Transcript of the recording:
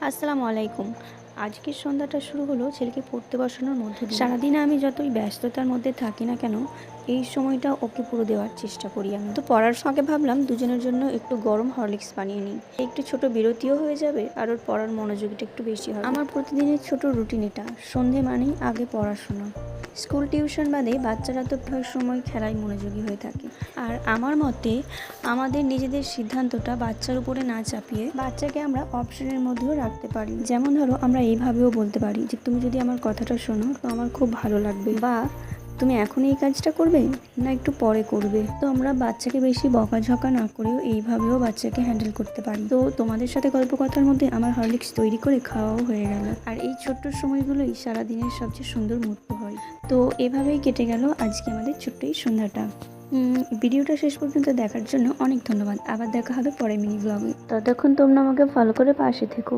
আসসালামু আলাইকুম। আজকের সন্ধ্যাটা শুরু হলো ছেলেকে পড়তে বসানোর মধ্যে দিয়ে। সারাদিনে আমি যতই ব্যস্ততার মধ্যে থাকি না কেন, এই সময়টা ওকে পুরো দেওয়ার চেষ্টা করি আমি। তো পড়ার ফাঁকে ভাবলাম দুজনের জন্য একটু গরম হরলিক্স বানিয়ে নিই। একটু ছোট বিরতিও হয়ে যাবে আর ওর পড়ার মনোযোগটা একটু বেশি হবে। আমার প্রতিদিনের ছোট রুটিন এটা। সন্ধে মানেই আগে পড়াশোনা। স্কুল টিউশন বাদে বাচ্চারা তো প্রায় সময় খেলায় মনোযোগী হয়ে থাকে। আর আমার মতে আমাদের নিজেদের সিদ্ধান্তটা বাচ্চার উপরে না চাপিয়ে বাচ্চাকে আমরা অপশনের মধ্যেও রাখতে পারি। যেমন ধরো আমরা এইভাবেও বলতে পারি যে তুমি যদি আমার কথাটা শোনো তো আমার খুব ভালো লাগবে, বা তুমি এখন এই কাজটা করবে না একটু পরে করবে। তো আমরা বাচ্চাকে বেশি বকাঝকা না করেও এইভাবেও বাচ্চাকে হ্যান্ডেল করতে পারি। তো তোমাদের সাথে গল্প কথার মধ্যে আমার হরলিক্স তৈরি করে খাওয়াও হয়ে গেল। আর এই ছোট্ট সময়গুলোই সারাদিনের সবচেয়ে সুন্দর মুহূর্ত হয়। তো এভাবেই কেটে গেল আজকে আমাদের ছোট্ট এই সন্ধ্যাটা। ভিডিওটা শেষ পর্যন্ত দেখার জন্য অনেক ধন্যবাদ। আবার দেখা হবে পরে মিনি ব্লগে। ততক্ষণ তোমরা আমাকে ফলো করে পাশে থেকো।